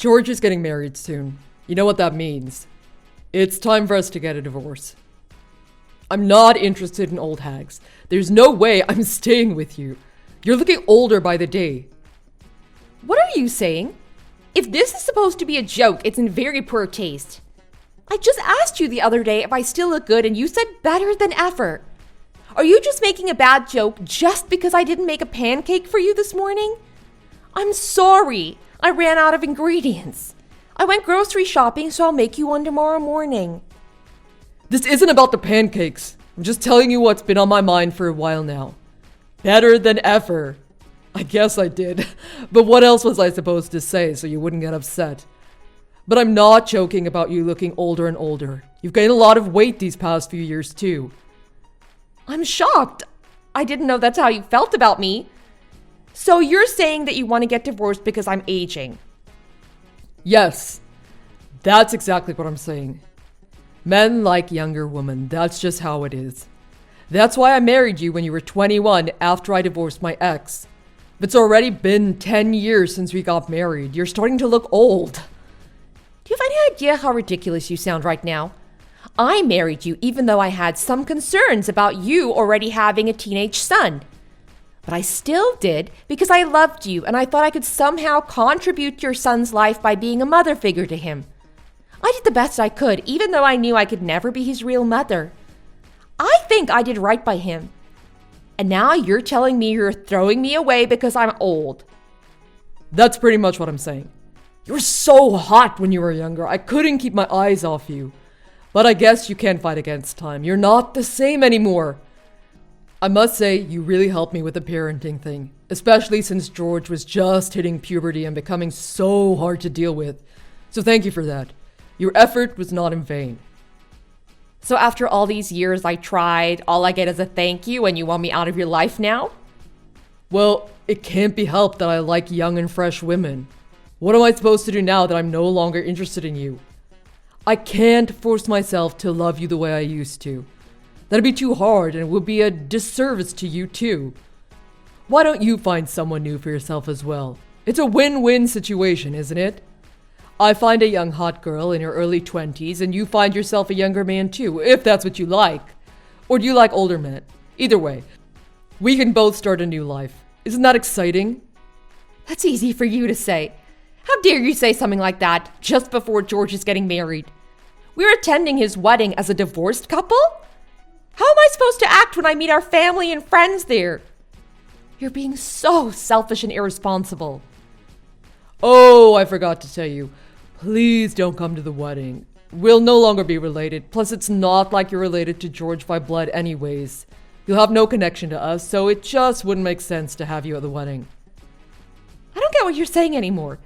George is getting married soon. You know what that means. It's time for us to get a divorce. I'm not interested in old hags. There's no way I'm staying with you. You're looking older by the day. What are you saying? If this is supposed to be a joke, it's in very poor taste. I just asked you the other day if I still look good and you said better than ever. Are you just making a bad joke just because I didn't make a pancake for you this morning? I'm sorry. I ran out of ingredients. I went grocery shopping, so I'll make you one tomorrow morning. This isn't about the pancakes. I'm just telling you what's been on my mind for a while now. Better than ever. I guess I did. But what else was I supposed to say so you wouldn't get upset? But I'm not joking about you looking older and older. You've gained a lot of weight these past few years too. I'm shocked. I didn't know that's how you felt about me. So you're saying that you want to get divorced because I'm aging? Yes. That's exactly what I'm saying. Men like younger women. That's just how it is. That's why I married you when you were 21 after I divorced my ex. But it's already been 10 years since we got married. You're starting to look old. Do you have any idea how ridiculous you sound right now? I married you even though I had some concerns about you already having a teenage son. But I still did because I loved you and I thought I could somehow contribute to your son's life by being a mother figure to him. I did the best I could, even though I knew I could never be his real mother. I think I did right by him. And now you're telling me you're throwing me away because I'm old. That's pretty much what I'm saying. You were so hot when you were younger. I couldn't keep my eyes off you. But I guess you can't fight against time. You're not the same anymore. I must say, you really helped me with the parenting thing. Especially since George was just hitting puberty and becoming so hard to deal with. So thank you for that. Your effort was not in vain. So after all these years I tried, all I get is a thank you and you want me out of your life now? Well, it can't be helped that I like young and fresh women. What am I supposed to do now that I'm no longer interested in you? I can't force myself to love you the way I used to. That'd be too hard and it would be a disservice to you too. Why don't you find someone new for yourself as well? It's a win-win situation, isn't it? I find a young hot girl in her early 20s and you find yourself a younger man too, if that's what you like. Or do you like older men? Either way, we can both start a new life. Isn't that exciting? That's easy for you to say. How dare you say something like that just before George is getting married? We're attending his wedding as a divorced couple? How am I supposed to act when I meet our family and friends there? You're being so selfish and irresponsible. Oh, I forgot to tell you. Please don't come to the wedding. We'll no longer be related. Plus, it's not like you're related to George by blood anyways. You'll have no connection to us, so it just wouldn't make sense to have you at the wedding. I don't get what you're saying anymore.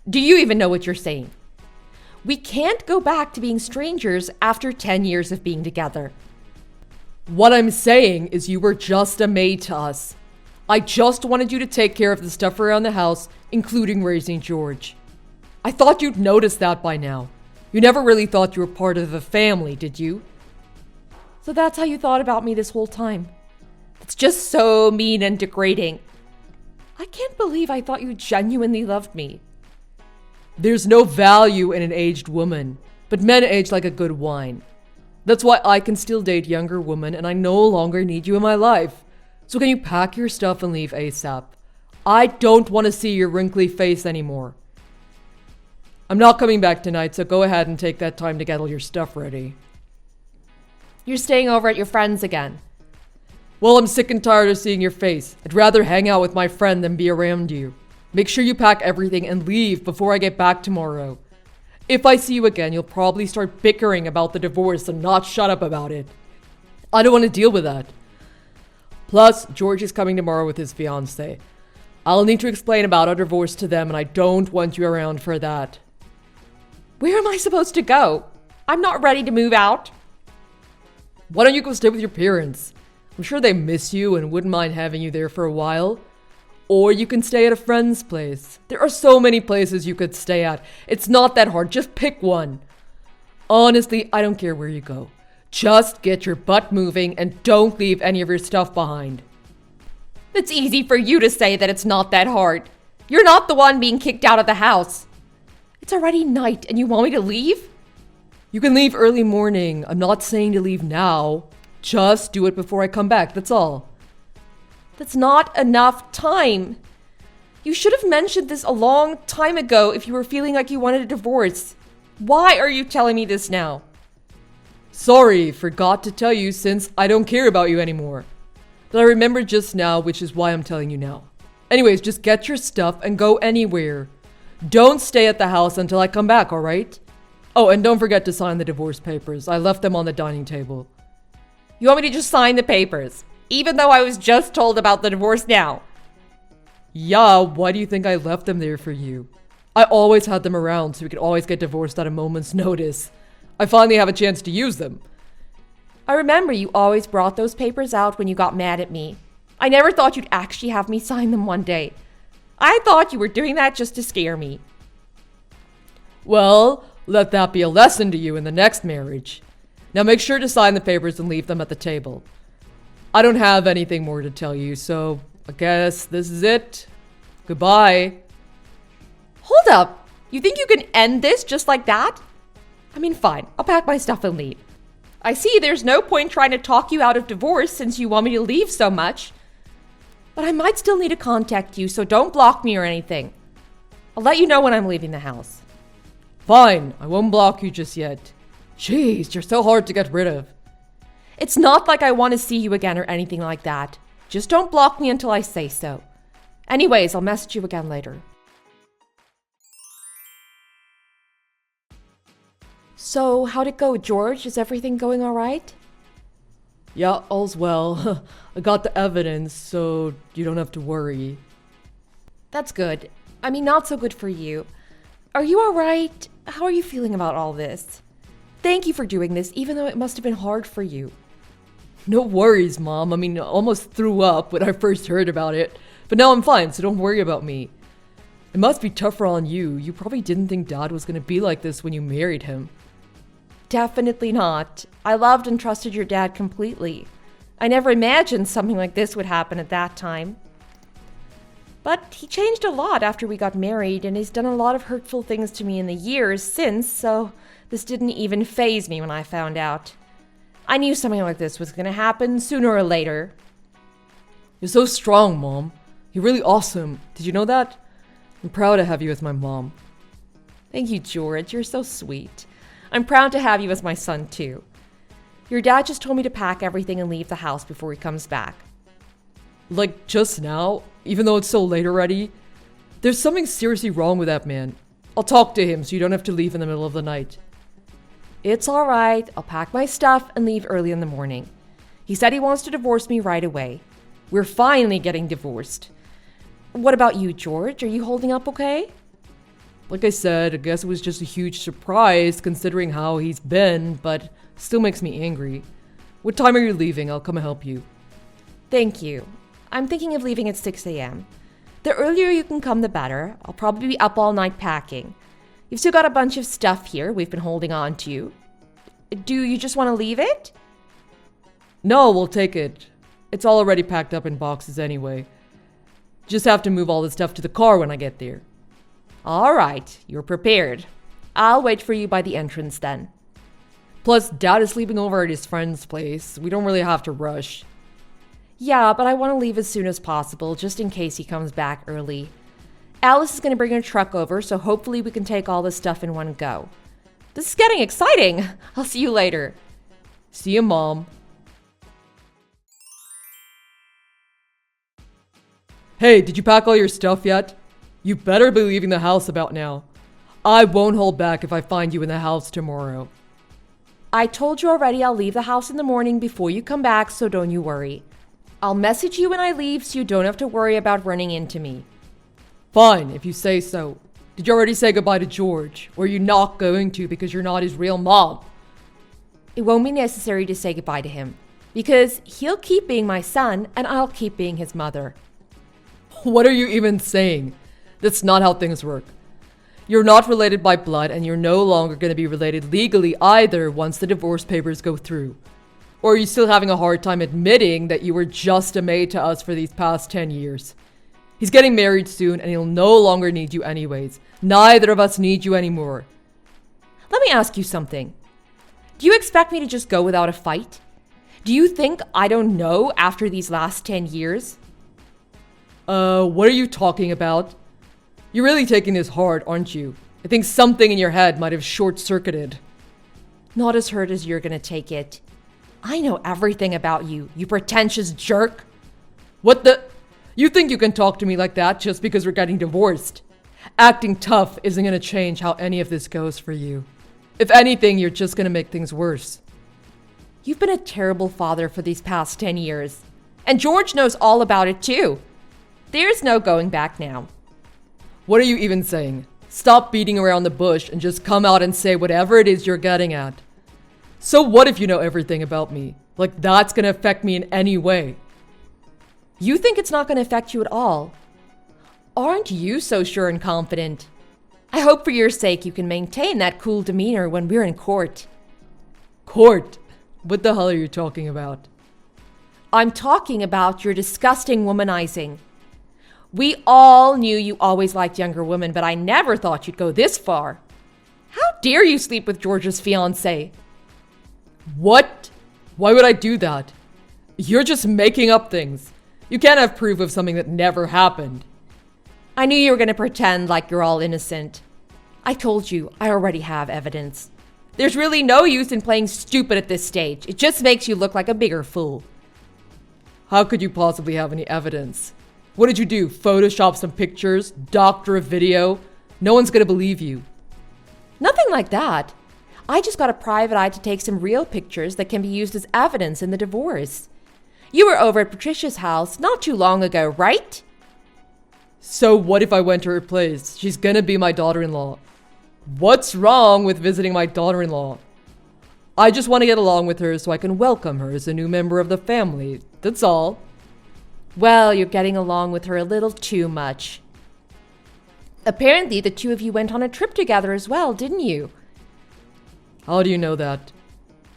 Do you even know what you're saying? We can't go back to being strangers after 10 years of being together. What I'm saying is you were just a maid to us. I just wanted you to take care of the stuff around the house, including raising George. I thought you'd noticed that by now. You never really thought you were part of the family, did you? So that's how you thought about me this whole time. It's just so mean and degrading. I can't believe I thought you genuinely loved me. There's no value in an aged woman, but men age like a good wine. That's why I can still date younger women and I no longer need you in my life. So can you pack your stuff and leave ASAP? I don't want to see your wrinkly face anymore. I'm not coming back tonight, so go ahead and take that time to get all your stuff ready. You're staying over at your friend's again. Well, I'm sick and tired of seeing your face. I'd rather hang out with my friend than be around you. Make sure you pack everything and leave before I get back tomorrow. If I see you again, you'll probably start bickering about the divorce and not shut up about it. I don't want to deal with that. Plus, George is coming tomorrow with his fiancée. I'll need to explain about our divorce to them and I don't want you around for that. Where am I supposed to go? I'm not ready to move out. Why don't you go stay with your parents? I'm sure they miss you and wouldn't mind having you there for a while. Or you can stay at a friend's place. There are so many places you could stay at. It's not that hard. Just pick one. Honestly, I don't care where you go. Just get your butt moving and don't leave any of your stuff behind. It's easy for you to say that it's not that hard. You're not the one being kicked out of the house. It's already night and you want me to leave? You can leave early morning. I'm not saying to leave now. Just do it before I come back, that's all. That's not enough time. You should have mentioned this a long time ago if you were feeling like you wanted a divorce. Why are you telling me this now? Sorry, forgot to tell you since I don't care about you anymore. But I remembered just now, which is why I'm telling you now. Anyways, just get your stuff and go anywhere. Don't stay at the house until I come back, alright? Oh, and don't forget to sign the divorce papers. I left them on the dining table. You want me to just sign the papers, even though I was just told about the divorce now? Yeah, why do you think I left them there for you? I always had them around so we could always get divorced at a moment's notice. I finally have a chance to use them. I remember you always brought those papers out when you got mad at me. I never thought you'd actually have me sign them one day. I thought you were doing that just to scare me. Well, let that be a lesson to you in the next marriage. Now make sure to sign the papers and leave them at the table. I don't have anything more to tell you, so I guess this is it. Goodbye. Hold up! You think you can end this just like that? I mean, fine, I'll pack my stuff and leave. I see there's no point trying to talk you out of divorce since you want me to leave so much. But I might still need to contact you, so don't block me or anything. I'll let you know when I'm leaving the house. Fine, I won't block you just yet. Jeez, you're so hard to get rid of. It's not like I want to see you again or anything like that. Just don't block me until I say so. Anyways, I'll message you again later. So, how'd it go, George? Is everything going all right? Yeah, all's well. I got the evidence, so you don't have to worry. That's good. I mean, not so good for you. Are you all right? How are you feeling about all this? Thank you for doing this, even though it must have been hard for you. No worries, Mom. I mean, I almost threw up when I first heard about it. But now I'm fine, so don't worry about me. It must be tougher on you. You probably didn't think Dad was gonna be like this when you married him. Definitely not. I loved and trusted your dad completely. I never imagined something like this would happen at that time. But he changed a lot after we got married, and he's done a lot of hurtful things to me in the years since, so this didn't even faze me when I found out. I knew something like this was gonna happen sooner or later. You're so strong, Mom. You're really awesome. Did you know that? I'm proud to have you as my mom. Thank you, George. You're so sweet. I'm proud to have you as my son, too. Your dad just told me to pack everything and leave the house before he comes back. Like, just now? Even though it's so late already? There's something seriously wrong with that man. I'll talk to him so you don't have to leave in the middle of the night. It's all right. I'll pack my stuff and leave early in the morning. He said he wants to divorce me right away. We're finally getting divorced. What about you, George? Are you holding up okay? Like I said, I guess it was just a huge surprise considering how he's been, but still makes me angry. What time are you leaving? I'll come and help you. Thank you. I'm thinking of leaving at 6 a.m. The earlier you can come, the better. I'll probably be up all night packing. You've still got a bunch of stuff here we've been holding on to. Do you just want to leave it? No, we'll take it. It's all already packed up in boxes anyway. Just have to move all the stuff to the car when I get there. All right, you're prepared. I'll wait for you by the entrance then. Plus, Dad is sleeping over at his friend's place. We don't really have to rush. Yeah, but I want to leave as soon as possible, just in case he comes back early. Alice is going to bring her truck over, so hopefully we can take all this stuff in one go. This is getting exciting. I'll see you later. See you, Mom. Hey, did you pack all your stuff yet? You better be leaving the house about now. I won't hold back if I find you in the house tomorrow. I told you already I'll leave the house in the morning before you come back, so don't you worry. I'll message you when I leave so you don't have to worry about running into me. Fine, if you say so. Did you already say goodbye to George? Or are you not going to because you're not his real mom? It won't be necessary to say goodbye to him, because he'll keep being my son and I'll keep being his mother. What are you even saying? That's not how things work. You're not related by blood, and you're no longer going to be related legally either once the divorce papers go through. Or are you still having a hard time admitting that you were just a maid to us for these past 10 years? He's getting married soon and he'll no longer need you anyways. Neither of us need you anymore. Let me ask you something. Do you expect me to just go without a fight? Do you think I don't know after these last 10 years? What are you talking about? You're really taking this hard, aren't you? I think something in your head might have short-circuited. Not as hurt as you're gonna take it. I know everything about you, you pretentious jerk. What the? You think you can talk to me like that just because we're getting divorced? Acting tough isn't gonna change how any of this goes for you. If anything, you're just gonna make things worse. You've been a terrible father for these past 10 years. And George knows all about it too. There's no going back now. What are you even saying? Stop beating around the bush and just come out and say whatever it is you're getting at. So what if you know everything about me? Like that's gonna affect me in any way? You think it's not gonna affect you at all? Aren't you so sure and confident? I hope for your sake you can maintain that cool demeanor when we're in court. Court? What the hell are you talking about? I'm talking about your disgusting womanizing. We all knew you always liked younger women, but I never thought you'd go this far. How dare you sleep with George's fiancée? What? Why would I do that? You're just making up things. You can't have proof of something that never happened. I knew you were going to pretend like you're all innocent. I told you, I already have evidence. There's really no use in playing stupid at this stage. It just makes you look like a bigger fool. How could you possibly have any evidence? What did you do? Photoshop some pictures? Doctor a video? No one's gonna believe you. Nothing like that. I just got a private eye to take some real pictures that can be used as evidence in the divorce. You were over at Patricia's house not too long ago, right? So what if I went to her place? She's gonna be my daughter-in-law. What's wrong with visiting my daughter-in-law? I just want to get along with her so I can welcome her as a new member of the family. That's all. Well, you're getting along with her a little too much. Apparently, the two of you went on a trip together as well, didn't you? How do you know that?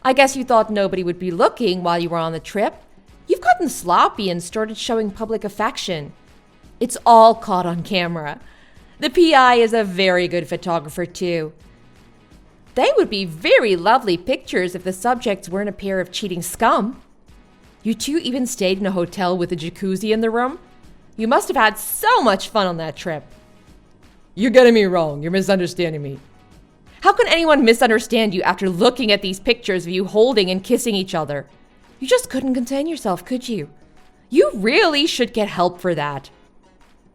I guess you thought nobody would be looking while you were on the trip. You've gotten sloppy and started showing public affection. It's all caught on camera. The PI is a very good photographer, too. They would be very lovely pictures if the subjects weren't a pair of cheating scum. You two even stayed in a hotel with a jacuzzi in the room. You must have had so much fun on that trip. You're getting me wrong. You're misunderstanding me. How can anyone misunderstand you after looking at these pictures of you holding and kissing each other? You just couldn't contain yourself, could you? You really should get help for that.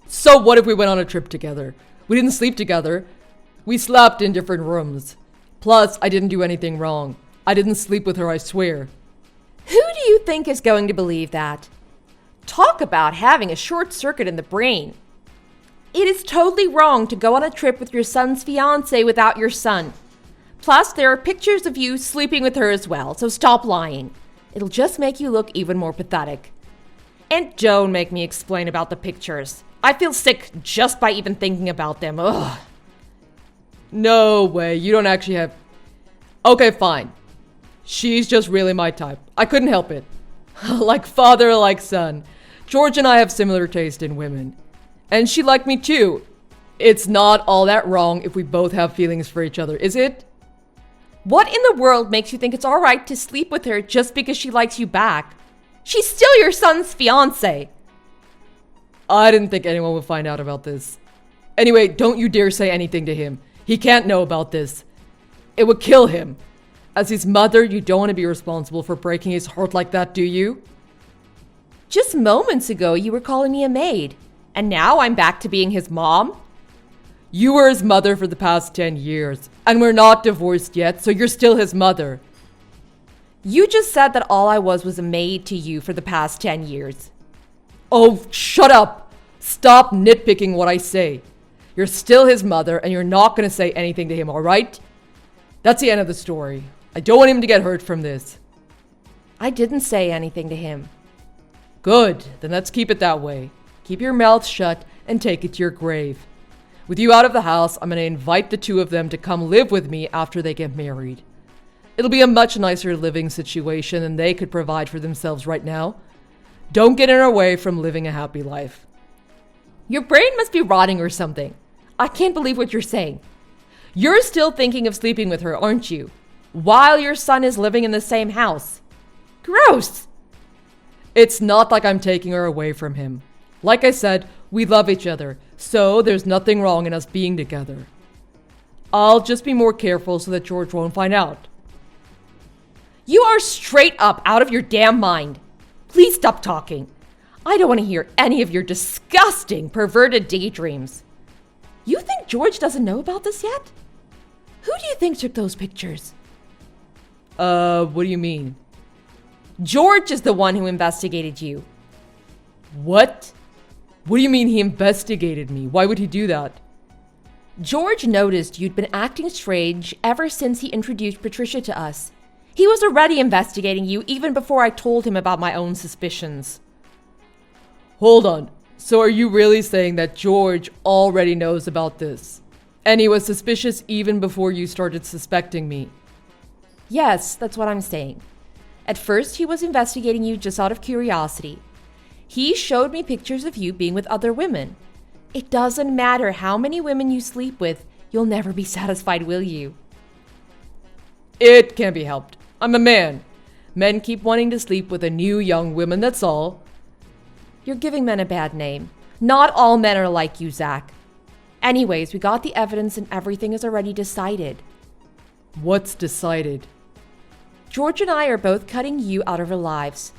So what if we went on a trip together? We didn't sleep together. We slept in different rooms. Plus, I didn't do anything wrong. I didn't sleep with her, I swear. Who do you think is going to believe that? Talk about having a short circuit in the brain. It is totally wrong to go on a trip with your son's fiancée without your son. Plus, there are pictures of you sleeping with her as well, so stop lying. It'll just make you look even more pathetic. And don't make me explain about the pictures. I feel sick just by even thinking about them. Ugh. No way, you don't actually have... Okay, fine. She's just really my type. I couldn't help it. Like father, like son. George and I have similar taste in women. And she liked me too. It's not all that wrong if we both have feelings for each other, is it? What in the world makes you think it's alright to sleep with her just because she likes you back? She's still your son's fiancée. I didn't think anyone would find out about this. Anyway, don't you dare say anything to him. He can't know about this. It would kill him. As his mother, you don't want to be responsible for breaking his heart like that, do you? Just moments ago, you were calling me a maid. And now I'm back to being his mom? You were his mother for the past 10 years. And we're not divorced yet, so you're still his mother. You just said that all I was a maid to you for the past 10 years. Oh, shut up! Stop nitpicking what I say. You're still his mother, and you're not going to say anything to him, alright? That's the end of the story. I don't want him to get hurt from this. I didn't say anything to him. Good, then let's keep it that way. Keep your mouth shut and take it to your grave. With you out of the house, I'm going to invite the two of them to come live with me after they get married. It'll be a much nicer living situation than they could provide for themselves right now. Don't get in our way from living a happy life. Your brain must be rotting or something. I can't believe what you're saying. You're still thinking of sleeping with her, aren't you? While your son is living in the same house. Gross! It's not like I'm taking her away from him. Like I said, we love each other, so there's nothing wrong in us being together. I'll just be more careful so that George won't find out. You are straight up out of your damn mind. Please stop talking. I don't want to hear any of your disgusting, perverted daydreams. You think George doesn't know about this yet? Who do you think took those pictures? What do you mean? George is the one who investigated you. What? What do you mean he investigated me? Why would he do that? George noticed you'd been acting strange ever since he introduced Patricia to us. He was already investigating you even before I told him about my own suspicions. Hold on. So are you really saying that George already knows about this? And he was suspicious even before you started suspecting me? Yes, that's what I'm saying. At first, he was investigating you just out of curiosity. He showed me pictures of you being with other women. It doesn't matter how many women you sleep with, you'll never be satisfied, will you? It can't be helped. I'm a man. Men keep wanting to sleep with a new young woman, that's all. You're giving men a bad name. Not all men are like you, Zach. Anyways, we got the evidence and everything is already decided. What's decided? George and I are both cutting you out of our lives.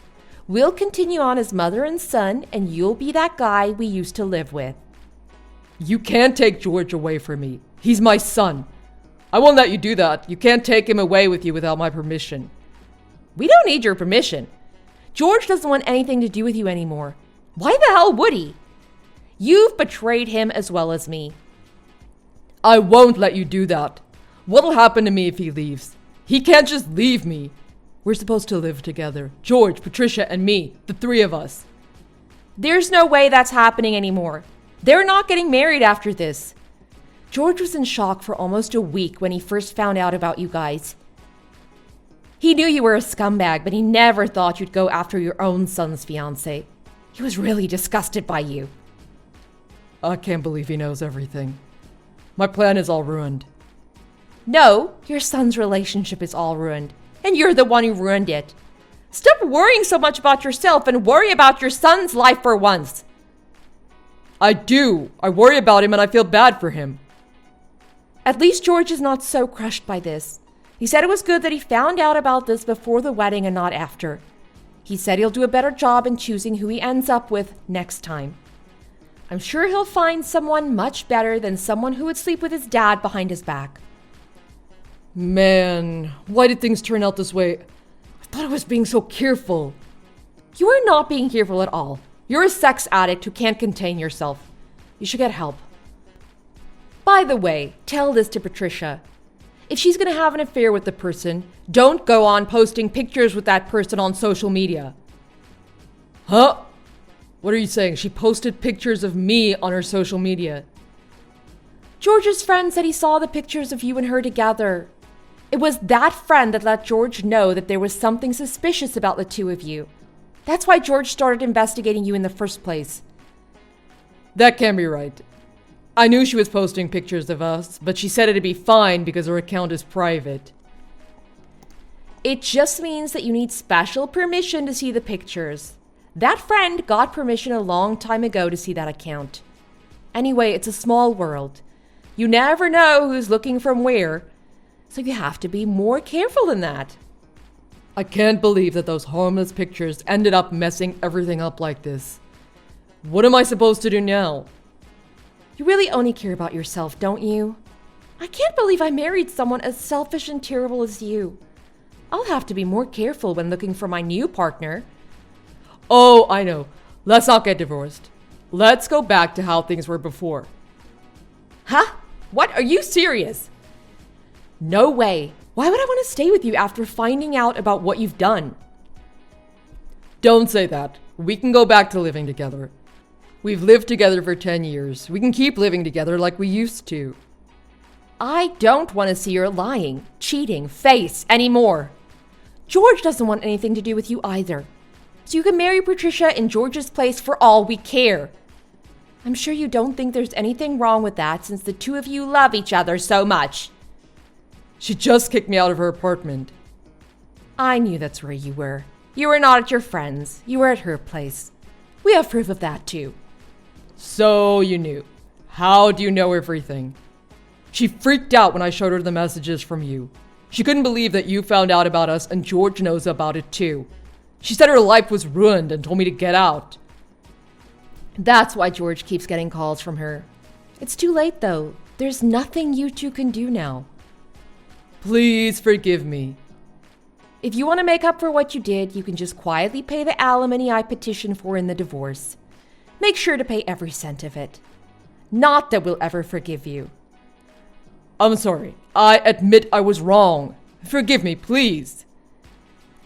We'll continue on as mother and son, and you'll be that guy we used to live with. You can't take George away from me. He's my son. I won't let you do that. You can't take him away with you without my permission. We don't need your permission. George doesn't want anything to do with you anymore. Why the hell would he? You've betrayed him as well as me. I won't let you do that. What'll happen to me if he leaves? He can't just leave me. We're supposed to live together. George, Patricia, and me. The three of us. There's no way that's happening anymore. They're not getting married after this. George was in shock for almost a week when he first found out about you guys. He knew you were a scumbag, but he never thought you'd go after your own son's fiancée. He was really disgusted by you. I can't believe he knows everything. My plan is all ruined. No, your son's relationship is all ruined, and you're the one who ruined it. Stop worrying so much about yourself and worry about your son's life for once. I do. I worry about him and I feel bad for him. At least George is not so crushed by this. He said it was good that he found out about this before the wedding and not after. He said he'll do a better job in choosing who he ends up with next time. I'm sure he'll find someone much better than someone who would sleep with his dad behind his back. Man, why did things turn out this way? I thought I was being so careful. You are not being careful at all. You're a sex addict who can't contain yourself. You should get help. By the way, tell this to Patricia. If she's gonna have an affair with the person, don't go on posting pictures with that person on social media. Huh? What are you saying? She posted pictures of me on her social media. George's friend said he saw the pictures of you and her together. It was that friend that let George know that there was something suspicious about the two of you. That's why George started investigating you in the first place. That can't be right. I knew she was posting pictures of us, but she said it'd be fine because her account is private. It just means that you need special permission to see the pictures. That friend got permission a long time ago to see that account. Anyway, it's a small world. You never know who's looking from where, so you have to be more careful than that. I can't believe that those harmless pictures ended up messing everything up like this. What am I supposed to do now? You really only care about yourself, don't you? I can't believe I married someone as selfish and terrible as you. I'll have to be more careful when looking for my new partner. Oh, I know. Let's not get divorced. Let's go back to how things were before. Huh? What? Are you serious? No way. Why would I want to stay with you after finding out about what you've done? Don't say that. We can go back to living together. We've lived together for 10 years. We can keep living together like we used to. I don't want to see your lying, cheating face anymore. George doesn't want anything to do with you either. So you can marry Patricia in George's place for all we care. I'm sure you don't think there's anything wrong with that since the two of you love each other so much. She just kicked me out of her apartment. I knew that's where you were. You were not at your friend's. You were at her place. We have proof of that too. So you knew. How do you know everything? She freaked out when I showed her the messages from you. She couldn't believe that you found out about us and George knows about it too. She said her life was ruined and told me to get out. That's why George keeps getting calls from her. It's too late though. There's nothing you two can do now. Please forgive me. If you want to make up for what you did, you can just quietly pay the alimony I petitioned for in the divorce. Make sure to pay every cent of it. Not that we'll ever forgive you. I'm sorry. I admit I was wrong. Forgive me, please.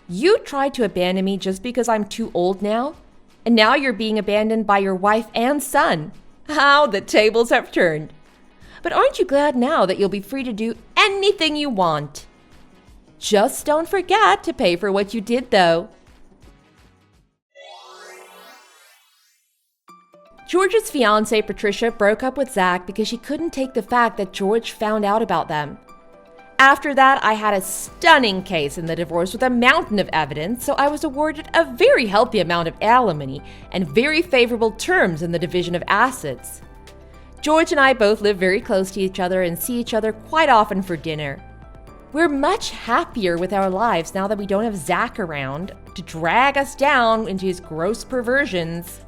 You tried to abandon me just because I'm too old now, and now you're being abandoned by your wife and son. How the tables have turned. But aren't you glad now that you'll be free to do anything you want? Just don't forget to pay for what you did, though. George's fiancée, Patricia, broke up with Zach because she couldn't take the fact that George found out about them. After that, I had a stunning case in the divorce with a mountain of evidence, so I was awarded a very healthy amount of alimony and very favorable terms in the division of assets. George and I both live very close to each other and see each other quite often for dinner. We're much happier with our lives now that we don't have Zach around to drag us down into his gross perversions.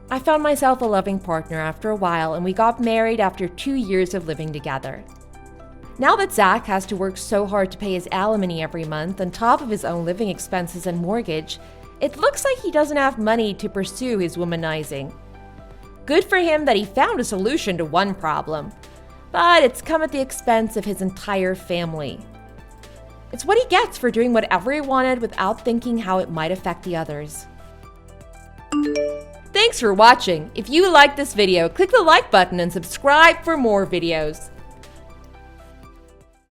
I found myself a loving partner after a while, and we got married after 2 years of living together. Now that Zach has to work so hard to pay his alimony every month on top of his own living expenses and mortgage, it looks like he doesn't have money to pursue his womanizing. Good for him that he found a solution to one problem, but it's come at the expense of his entire family. It's what he gets for doing whatever he wanted without thinking how it might affect the others. Thanks for watching. If you liked this video, click the like button and subscribe for more videos.